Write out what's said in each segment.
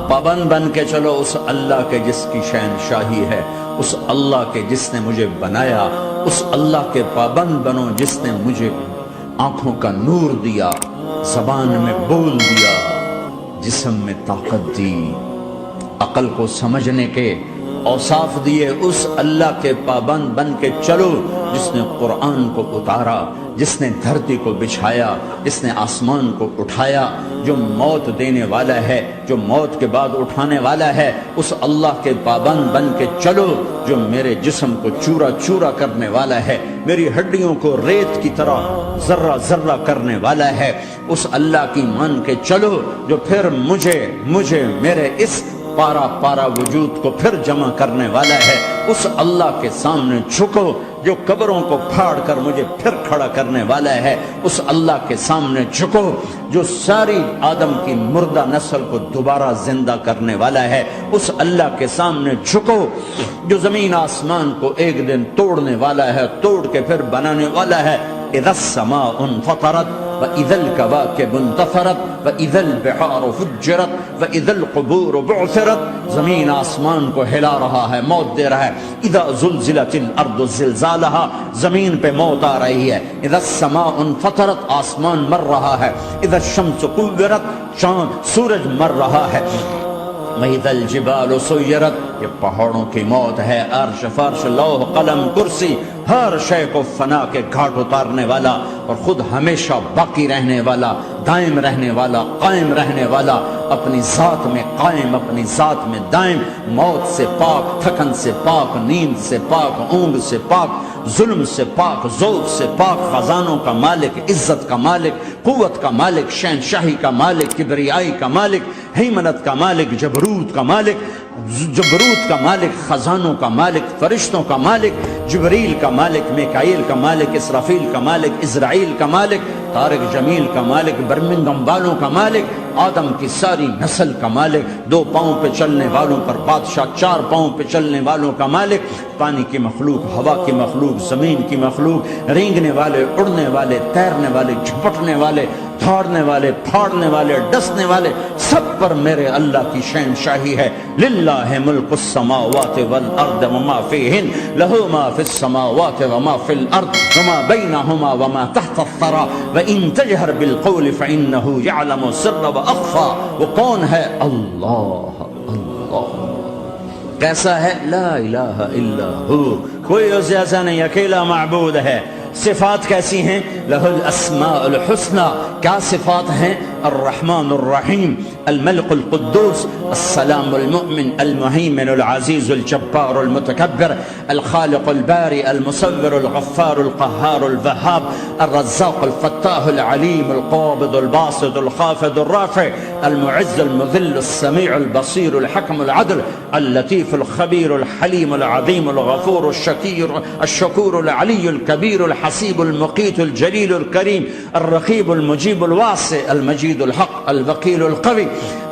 پابند بن کے چلو اس اللہ کے جس کی شہنشاہی ہے، اس اللہ کے جس نے مجھے بنایا، اس اللہ کے پابند بنو جس نے مجھے آنکھوں کا نور دیا، زبان میں بول دیا، جسم میں طاقت دی، عقل کو سمجھنے کے اوصاف دیے۔ اس اللہ کے پابند بن کے چلو جس نے قرآن کو اتارا، جس نے دھرتی کو بچھایا، جس نے آسمان کو اٹھایا، جو موت دینے والا ہے، جو موت کے بعد اٹھانے والا ہے۔ اس اللہ کے پابند بن کے چلو جو میرے جسم کو چورا چورا کرنے والا ہے، میری ہڈیوں کو ریت کی طرح ذرہ ذرہ کرنے والا ہے۔ اس اللہ کی مان کے چلو جو پھر مجھے میرے اس پارا پارا وجود کو پھر جمع کرنے والا ہے۔ اس اللہ کے سامنے جھکو جو قبروں کو پھاڑ کر مجھے پھر کھڑا کرنے والا ہے۔ اس اللہ کے سامنے جھکو جو ساری آدم کی مردہ نسل کو دوبارہ زندہ کرنے والا ہے۔ اس اللہ کے سامنے جھکو جو زمین آسمان کو ایک دن توڑنے والا ہے، توڑ کے پھر بنانے والا ہے۔ اذا السماء انفطرت وَإِذَا الْكَوَاكِبُ انتَثَرَتْ وَإِذَا الْبِحَارُ فُجِّرَتْ وَإِذَا الْقُبُورُ بُعْثِرَتْ۔ زمین آسمان کو ہلا رہا ہے، موت دے رہا ہے۔ اذا زلزلت الارض زلزالها، زمین پہ موت آ رہی ہے۔ اذا السماء انفطرت، آسمان مر رہا ہے۔ اذا الشمس كُوِّرت، چاند سورج مر رہا ہے۔ وَإِذَا الْجِبَالُ سُيِّرَتْ، یہ پہاڑوں کی موت ہے۔ عرش فرش لوح قلم کرسی، ہر شے کو فنا کے گھاٹ اتارنے والا اور خود ہمیشہ باقی رہنے والا، دائم رہنے والا، قائم رہنے والا، اپنی ذات میں قائم، اپنی ذات میں دائم، موت سے پاک، تھکن سے پاک، نیند سے پاک، اونگ سے پاک، ظلم سے پاک، ذوق سے پاک، خزانوں کا مالک، عزت کا مالک، قوت کا مالک، شہنشاہی کا مالک، کبریائی کا مالک، ہیمنت کا مالک، جبروت کا مالک، خزانوں کا مالک، فرشتوں کا مالک، جبریل کا مالک، میکائیل کا مالک، اسرافیل کا مالک، اسرائیل کا مالک، طارق جمیل کا مالک، برمنگم والوں کا مالک، آدم کی ساری نسل کا مالک، 2 پاؤں پہ چلنے والوں پر بادشاہ، 4 پاؤں پہ چلنے والوں کا مالک، پانی کی مخلوق، ہوا کی مخلوق، زمین کی مخلوق، رینگنے والے، اڑنے والے، تیرنے والے، جھپٹنے والے، دھاڑنے والے، پھاڑنے والے، ڈسنے والے، سب پر میرے اللہ کی شہنشاہی ہے۔ للہ ملک السماوات والارض وما فیہن، لہ ما فی السماوات وما فی الارض وما بینہما وما تحت الثری وان تجہر بالقول فانہ یعلم السر واخفی۔ وہ کون ہے؟ اللہ۔ کیسا ہے؟ لا الہ الا ہو، کوئی اس جیسا نہیں، اکیلا معبود ہے۔ صفات کیسی ہیں؟ لہ الاسماء الحسنى، کیا صفات ہیں؟ الرحمن الرحیم، الملک القدوس، السلام المؤمن، المہیمن العزیز الجبار المتکبر، الخالق الباری المصور الغفار القہار الوہاب، الرزاق الفتاح العلیم القابض الباسط الخافض الرافع، المعز المذل السمیع البصیر الحکم العدل، اللطیف الخبیر الحلیم العظیم الغفور الشکور العلی الکبیر الحسیب المقیت الجلیل الکریم، الرقیب المجیب الواسع، المجید الحق، الوکیل القوی،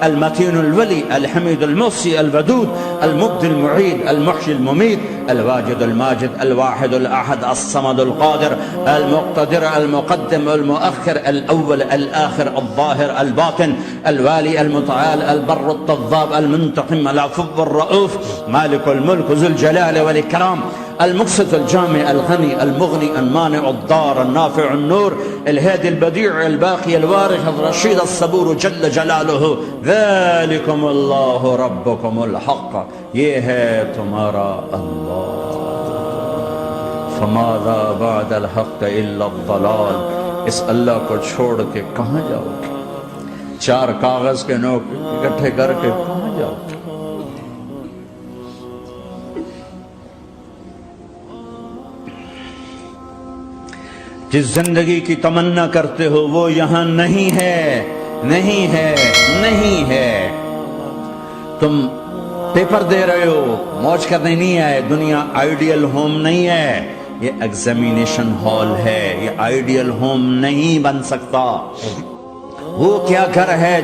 المتین الولی، الحمید المحصی، الودود، المبدی المعید، المحیی الممیت، الواجد الماجد، الواحد الاحد، الصمد القادر، المقتدر، المقدم، المؤخر، الاول، الاخر، الظاهر، الباطن، الوالي، المتعال، البر، التواب، المنتقم، العفو، الرؤوف، مالك الملك، ذو الجلال والاكرام، المقسط، الجامع، الغني، المغني، المانع، الضار، النافع، النور، الهادي، البديع، الباقي، الوارث، الرشيد، الصبور جل جلاله۔ ذلكم الله ربكم الحق، یہ ہے تمہارا اللہ۔ فماذا بعد الحق الا الضلال، اس اللہ کو چھوڑ کے کہاں جاؤ گے؟ 4 کاغذ کے نوٹ اکٹھے کر کے کہاں جاؤ گے؟ جس زندگی کی تمنا کرتے ہو وہ یہاں نہیں ہے، نہیں ہے، نہیں ہے۔ تم پیپر دے رہے ہو، موج کرنے نہیں آئے۔ دنیا آئیڈیل ہوم نہیں ہے، یہ ایگزامینیشن ہال ہے، یہ آئیڈیل ہوم نہیں بن سکتا۔ وہ کیا گھر ہے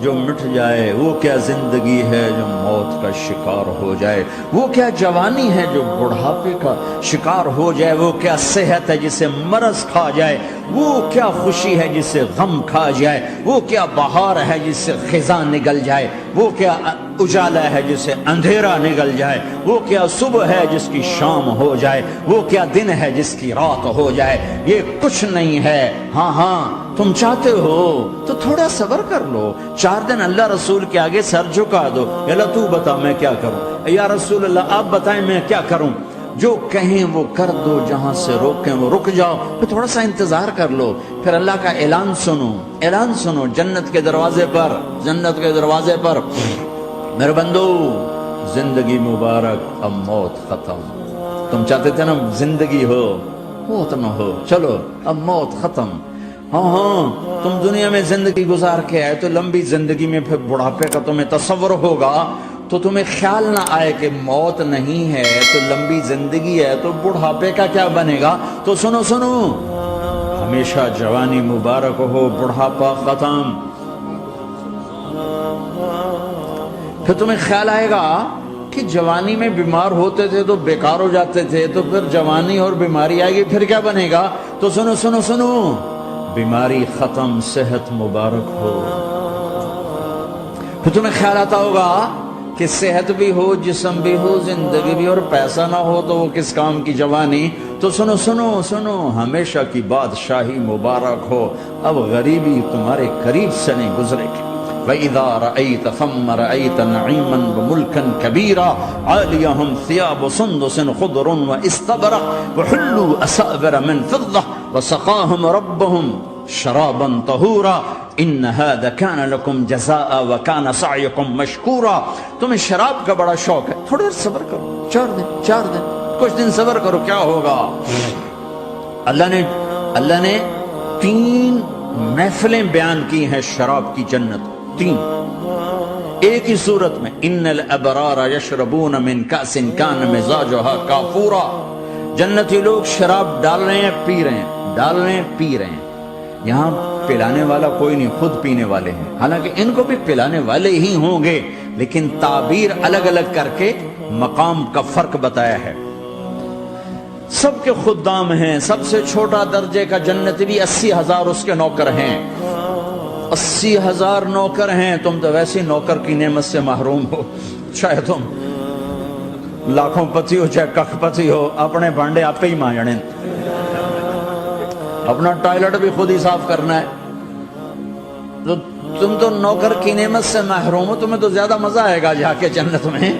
جو مٹ جائے، وہ کیا زندگی ہے جو موت کا شکار ہو جائے، وہ کیا جوانی ہے جو بڑھاپے کا شکار ہو جائے، وہ کیا صحت ہے جسے مرض کھا جائے، وہ کیا خوشی ہے جس سے غم کھا جائے، وہ کیا بہار ہے جس سے خزاں نگل جائے، وہ کیا اجالا ہے جس سے اندھیرا نگل جائے، وہ کیا صبح ہے جس کی شام ہو جائے، وہ کیا دن ہے جس کی رات ہو جائے۔ یہ کچھ نہیں ہے۔ ہاں تم چاہتے ہو تو تھوڑا صبر کر لو، 4 دن اللہ رسول کے آگے سر جھکا دو، یا اللہ تو بتا میں کیا کروں، یا رسول اللہ آپ بتائیں میں کیا کروں۔ جو کہیں وہ کر دو، جہاں سے روکیں وہ رک جاؤ، پھر تھوڑا سا انتظار کر لو، پھر اللہ کا اعلان سنو، اعلان سنو جنت کے دروازے پر، جنت کے دروازے پر۔ میرے بندو زندگی مبارک، اب موت ختم۔ تم چاہتے تھے نا زندگی ہو موت نہ ہو، چلو اب موت ختم۔ ہاں تم دنیا میں زندگی گزار کے آئے تو لمبی زندگی میں پھر بڑھاپے کا تمہیں تصور ہوگا تو تمہیں خیال نہ آئے کہ موت نہیں ہے تو لمبی زندگی ہے تو بڑھاپے کا کیا بنے گا۔ تو سنو سنو، ہمیشہ جوانی مبارک ہو، بڑھاپا ختم۔ پھر تمہیں خیال آئے گا کہ جوانی میں بیمار ہوتے تھے تو بیکار ہو جاتے تھے، تو پھر جوانی اور بیماری آئے گی پھر کیا بنے گا۔ تو سنو سنو سنو، بیماری ختم، صحت مبارک ہو۔ پھر تمہیں خیال آتا ہوگا کہ صحت بھی ہو، جسم بھی ہو، زندگی بھی، اور پیسہ نہ ہو تو وہ کس کام کی جوانی۔ تو سنو سنو سنو، ہمیشہ کی بادشاہی مبارک ہو، اب غریبی تمہارے قریب سے نہیں گزرے گی۔ وَإِذَا رَأَيْتَ ثَمَّ رَأَيْتَ نَعِيمًا وَمُلْكًا كَبِيرًا عَالِيَهُمْ ثِيَابُ سُنْدُسٍ خُضْرٌ وَإِسْتَبْرَقٍ وَحُلُّوا أَسَاوِرَ مِنْ فِضَّةٍ وَسَقَاهُمْ رَبُّهُمْ شَرَابًا طَهُورًا إِنَّ هَذَا كَانَ لَكُمْ جَزَاءً وَكَانَ سَعْيُكُمْ مَشْكُورًا۔ تمہیں شراب کا بڑا شوق ہے، تھوڑا صبر کرو، 4 دن کچھ دن صبر کرو، کیا ہوگا۔ اللہ نے 3 محفلیں بیان کی ہیں شراب کی جنت، 3 ایک ہی صورت میں۔ ان الابرار یشربون من کاس کان مزاجها کافورا۔ جنتی لوگ شراب ڈال رہے ہیں، پی رہے ہیں، ڈال رہے ہیں، پی رہے ہیں۔ یہاں پلانے والا کوئی نہیں، خود پینے والے ہیں، حالانکہ ان کو بھی پلانے والے ہی ہوں گے، لیکن تعبیر الگ الگ کر کے مقام کا فرق بتایا ہے۔ سب کے خدام ہیں، سب سے چھوٹا درجے کا جنت بھی 80,000 اس کے نوکر ہیں، 80,000 نوکر ہیں۔ تم تو ویسی نوکر کی نعمت سے محروم ہو، چاہے تم لاکھوں پتی ہو چاہے کخ پتی ہو، اپنے بانڈے آپ پہ ہی مانجنے، اپنا ٹوائلٹ بھی خود ہی صاف کرنا ہے۔ تو تم تو نوکر کی نعمت سے محروم ہو، تمہیں تو زیادہ مزہ آئے گا جا کے جنت میں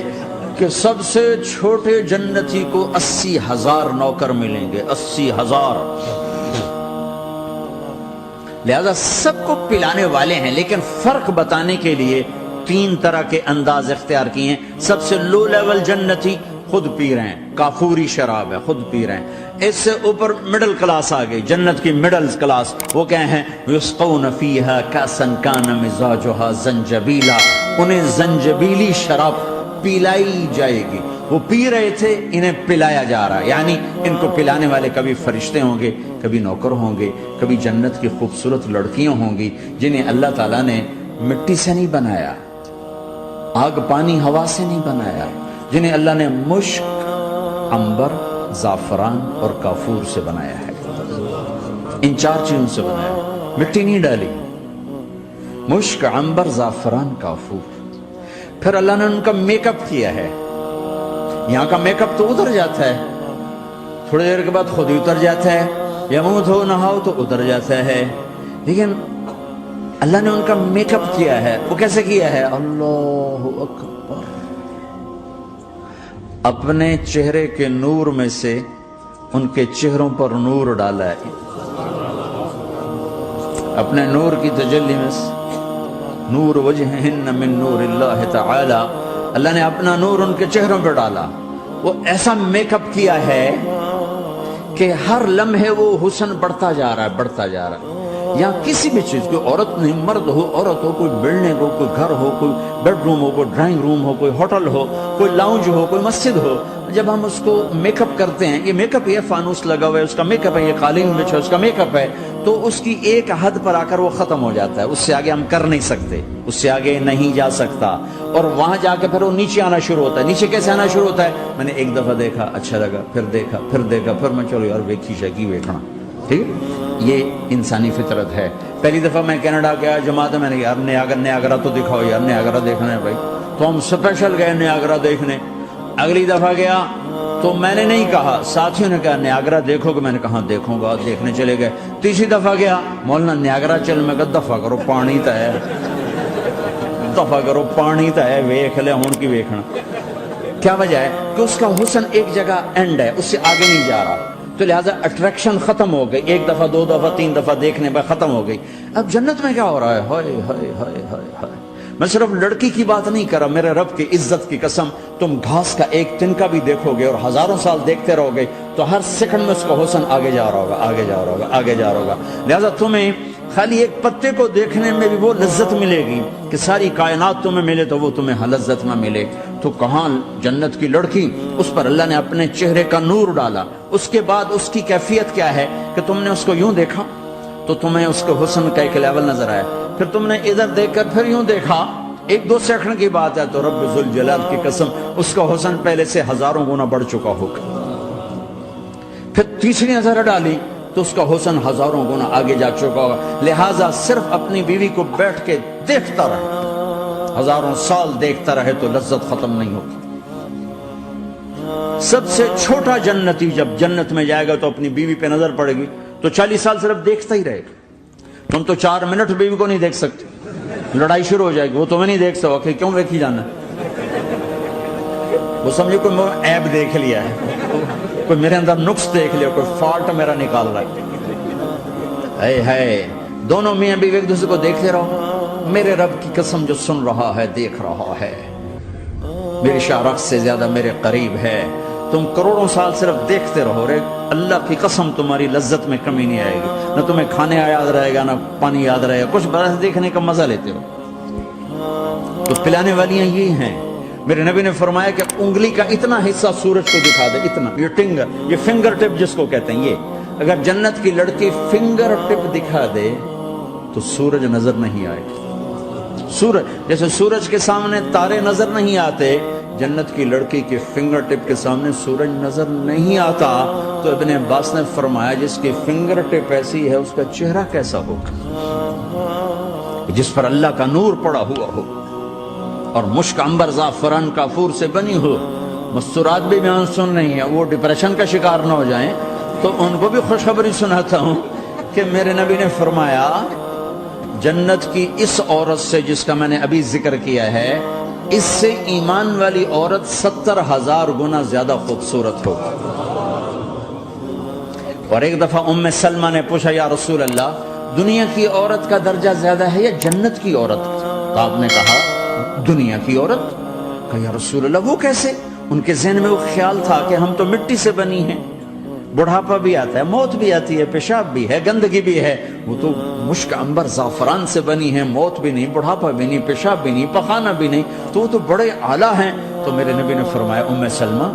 کہ سب سے چھوٹے جنتی کو 80,000 نوکر ملیں گے، 80,000۔ لہذا سب کو پلانے والے ہیں، لیکن فرق بتانے کے لیے 3 طرح کے انداز اختیار کیے ہیں۔ سب سے لو لیول جنتی خود پی رہے ہیں، کافوری شراب ہے، خود پی رہے ہیں۔ اس سے اوپر مڈل کلاس آ گئی، جنت کی مڈل کلاس، وہ کہیں ہیں یسقون فیہا کاسا کان مزاجہا زنجبیلا، انہیں زنجبیلی شراب پلائی جائے گی۔ وہ پی رہے تھے، انہیں پلایا جا رہا ہے، یعنی ان کو پلانے والے کبھی فرشتے ہوں گے، کبھی نوکر ہوں گے، کبھی جنت کی خوبصورت لڑکیاں ہوں گی جنہیں اللہ تعالیٰ نے مٹی سے نہیں بنایا، آگ پانی ہوا سے نہیں بنایا، جنہیں اللہ نے مشک، عنبر، زعفران اور کافور سے بنایا ہے۔ ان 4 چیزوں سے بنایا ہے، مٹی نہیں ڈالی، مشک، عنبر، زعفران، کافور۔ پھر اللہ نے ان کا میک اپ کیا ہے۔ یہاں کا میک اپ تو اتر جاتا ہے، تھوڑی دیر کے بعد خود ہی اتر جاتا ہے، یا منہ دھو نہاؤ تو اتر جاتا ہے، لیکن اللہ نے ان کا میک اپ کیا ہے۔ وہ کیسے کیا ہے؟ اللہ اکبر، اپنے چہرے کے نور میں سے ان کے چہروں پر نور ڈالا ہے، اپنے نور کی تجلی میں سے، نور وجہہن من نور اللہ تعالی، اللہ نے اپنا نور ان کے چہروں پہ ڈالا۔ وہ ایسا میک اپ کیا ہے کہ ہر لمحے وہ حسن بڑھتا جا رہا ہے، بڑھتا جا رہا ہے۔ یہاں کسی بھی چیز، کوئی عورت نہیں، مرد ہو، عورت ہو، کوئی بلڈنگ ہو، کوئی گھر ہو، کوئی بیڈ روم ہو، کوئی ڈرائنگ روم ہو، کوئی ہوٹل ہو، کوئی لاؤنج ہو، کوئی مسجد ہو، جب ہم اس کو میک اپ کرتے ہیں، یہ میک اپ، یہ فانوس لگا ہوا ہے اس کا میک اپ ہے، یہ قالین بچھا اس کا میک اپ ہے، تو اس کی ایک حد پر آ کر وہ ختم ہو جاتا ہے، اس سے آگے ہم کر نہیں سکتے، اس سے آگے نہیں جا سکتا، اور وہاں جا کے پھر وہ نیچے آنا شروع ہوتا ہے۔ نیچے کیسے آنا شروع ہوتا ہے؟ میں نے ایک دفعہ دیکھا، اچھا لگا، پھر دیکھا، پھر دیکھا، پھر میں چلو یار ویکھی شکی ویکھنا، ٹھیک ہے، یہ انسانی فطرت ہے۔ پہلی دفعہ میں کینیڈا گیا جماعت میں نے یار نیاگرا تو دکھاؤ یار، نیاگرا دیکھنا ہے بھائی، تو ہم اسپیشل گئے نیاگرا دیکھنے۔ اگلی دفعہ گیا تو میں نے نہیں کہا، ساتھیوں نے کہا نیاگرا دیکھو گے، میں نے کہا دیکھوں گا، دیکھنے چلے گئے۔ تیسری دفعہ گیا، مولانا نیاگرا چل، میں کہا دفعہ کرو پانی تا ہے، دفعہ کرو پانی تا ہے، ویکھ لے ہون کی ویکھنا۔ کیا وجہ ہے کہ اس کا حسن ایک جگہ اینڈ ہے، اس سے آگے نہیں جا رہا، تو لہٰذا اٹریکشن ختم ہو گئی، ایک دفعہ دو دفعہ تین دفعہ دیکھنے پر ختم ہو گئی۔ اب جنت میں کیا ہو رہا ہے، ہائے ہائے ہائے ہائے ہائے، میں صرف لڑکی کی بات نہیں کر رہا، میرے رب کی عزت کی قسم، تم گھاس کا ایک تنکا بھی دیکھو گے اور ہزاروں سال دیکھتے رہو گے تو ہر سیکنڈ میں اس کا حسن آگے جا رہا ہوگا، آگے جا رہا ہوگا، آگے جا رہا ہوگا۔ لہٰذا تمہیں خالی ایک پتے کو دیکھنے میں بھی وہ لذت ملے گی کہ ساری کائنات تمہیں ملے تو وہ تمہیں لذت نہ ملے۔ تو کہاں جنت کی لڑکی، اس پر اللہ نے اپنے چہرے کا نور ڈالا، اس کے بعد اس کی کیفیت کیا ہے کہ تم نے اس کو یوں دیکھا تو تمہیں اس کے حسن کا ایک لیول نظر آیا، پھر تم نے ادھر دیکھ کر پھر یوں دیکھا، ایک دو سیکنڈ کی بات ہے تو رب ذوالجلال کی قسم اس کا حسن پہلے سے ہزاروں گنا بڑھ چکا ہوگا۔ پھر تیسری نظر ڈالی تو اس کا حسن ہزاروں گنا آگے جا چکا ہوگا۔ لہٰذا صرف اپنی بیوی کو بیٹھ کے دیکھتا رہے، ہزاروں سال دیکھتا رہے تو لذت ختم نہیں ہوگی۔ سب سے چھوٹا جنتی جب جنت میں جائے گا تو اپنی بیوی پہ نظر پڑے گی تو 40 سال صرف دیکھتا ہی رہے گا۔ تم تو 4 منٹ بیوی کو نہیں دیکھ سکتے، لڑائی شروع ہو جائے گی، وہ تمہیں نہیں دیکھ سکتا کہ کیوں دیکھی جانا، وہ سمجھے کوئی عیب دیکھ لیا ہے، کوئی میرے اندر نقص دیکھ لیا، کوئی فالٹ میرا نکال رہا ہے۔ ہے دونوں میاں بیوی ایک دوسرے کو دیکھتے رہو، میرے رب کی قسم جو سن رہا ہے، دیکھ رہا ہے، میری شارخ سے زیادہ میرے قریب ہے۔ تم کروڑوں سال صرف دیکھتے رہو رے، اللہ کی قسم تمہاری لذت میں کمی نہیں آئے گی، نہ تمہیں کھانے یاد رہے گا، نہ پانی یاد رہے گا، کچھ برس دیکھنے کا مزہ لیتے ہو۔ تو پلانے والیاں یہ ہیں، میرے نبی نے فرمایا کہ انگلی کا اتنا حصہ سورج کو دکھا دے، اتنا، یہ فنگر ٹپ جس کو کہتے ہیں، یہ اگر جنت کی لڑکی فنگر ٹپ دکھا دے تو سورج نظر نہیں آئے گا۔ سورج جیسے سورج کے سامنے تارے نظر نہیں آتے، جنت کی لڑکی کے فنگر ٹپ کے سامنے سورج نظر نہیں آتا۔ تو ابن عباس نے فرمایا جس کی فنگر ٹپ ایسی ہے اس کا چہرہ کیسا ہوگا، جس پر اللہ کا نور پڑا ہوا ہو اور مشک عنبر زعفران کافور سے بنی ہو۔ مستورات بھی بیان سن رہی ہیں، وہ ڈپریشن کا شکار نہ ہو جائیں تو ان کو بھی خوشخبری سناتا ہوں کہ میرے نبی نے فرمایا جنت کی اس عورت سے جس کا میں نے ابھی ذکر کیا ہے، اس سے ایمان والی عورت 70,000 گنا زیادہ خوبصورت ہوگی۔ اور ایک دفعہ ام سلمہ نے پوچھا یا رسول اللہ، دنیا کی عورت کا درجہ زیادہ ہے یا جنت کی عورت؟ تو آپ نے کہا دنیا کی عورت۔ کہا یا رسول اللہ وہ کیسے؟ ان کے ذہن میں وہ خیال تھا کہ ہم تو مٹی سے بنی ہیں، بڑھاپا بھی آتا ہے، موت بھی آتی ہے، پیشاب بھی ہے، گندگی بھی ہے، وہ تو مشک عنبر زعفران سے بنی ہے، موت بھی نہیں، بڑھاپا بھی نہیں، پیشاب بھی نہیں، پخانہ بھی نہیں، تو وہ تو بڑے اعلیٰ ہیں۔ تو میرے نبی نے فرمایا ام سلمہ،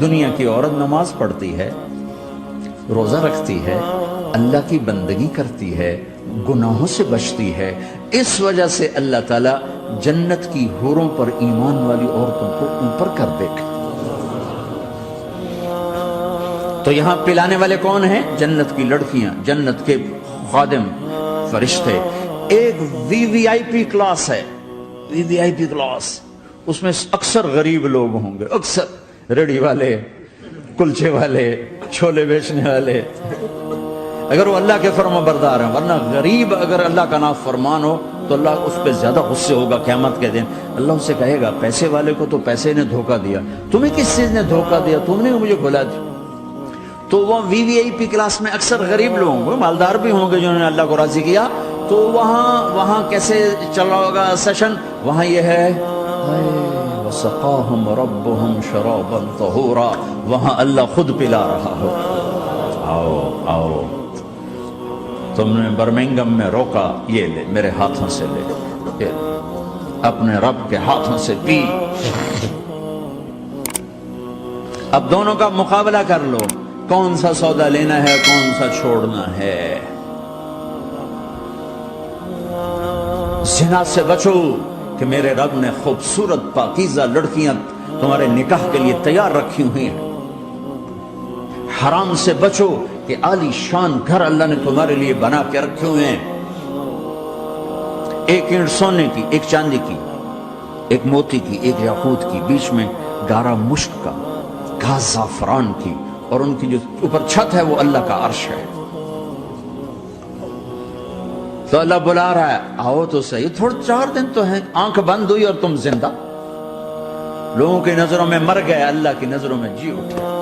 دنیا کی عورت نماز پڑھتی ہے، روزہ رکھتی ہے، اللہ کی بندگی کرتی ہے، گناہوں سے بچتی ہے، اس وجہ سے اللہ تعالیٰ جنت کی حوروں پر ایمان والی عورتوں کو اوپر کر دے گا۔ تو یہاں پلانے والے کون ہیں؟ جنت کی لڑکیاں، جنت کے خادم فرشتے۔ ایک وی وی آئی پی کلاس ہے، وی وی آئی پی کلاس، اس میں اکثر غریب لوگ ہوں گے، اکثر ریڑھی والے، کلچے والے، چھولے بیچنے والے، اگر وہ اللہ کے فرما بردار ہیں، ورنہ غریب اگر اللہ کا نافرمان ہو تو اللہ اس پہ زیادہ غصے ہوگا قیامت کے دن۔ اللہ اسے کہے گا پیسے والے کو تو پیسے نے دھوکہ دیا، تمہیں کس چیز نے دھوکہ دیا، تم نے مجھے بھلا دی۔ تو وہ وی وی آئی پی کلاس میں اکثر غریب لوگ ہوں گے، مالدار بھی ہوں گے جنہوں نے اللہ کو راضی کیا، تو وہاں کیسے چل رہا ہوگا سیشن؟ وہاں یہ ہے وَسَقَاهُمْ رَبُّهُمْ شَرَابًا طَهُورًا، وہاں اللہ خود پلا رہا ہو، آؤ آؤ، تم نے برمنگم میں روکا، یہ لے میرے ہاتھوں سے لے، اپنے رب کے ہاتھوں سے پی۔ اب دونوں کا مقابلہ کر لو، کون سا سودا لینا ہے، کون سا چھوڑنا ہے۔ زنا سے بچو کہ میرے رب نے خوبصورت پاکیزہ لڑکیاں تمہارے نکاح کے لیے تیار رکھی ہوئی ہیں۔ حرام سے بچو کہ عالی شان گھر اللہ نے تمہارے لیے بنا کے رکھے ہوئے ہیں، ایک اینٹ سونے کی، ایک چاندی کی، ایک موتی کی، ایک یاقوت کی، بیچ میں گارا مشک کا، گھاس زعفران کی، اور ان کی جو اوپر چھت ہے وہ اللہ کا عرش ہے۔ تو اللہ بلا رہا ہے آؤ تو صحیح، تھوڑے 4 دن تو ہیں، آنکھ بند ہوئی اور تم زندہ۔ لوگوں کی نظروں میں مر گئے، اللہ کی نظروں میں جی اٹھے۔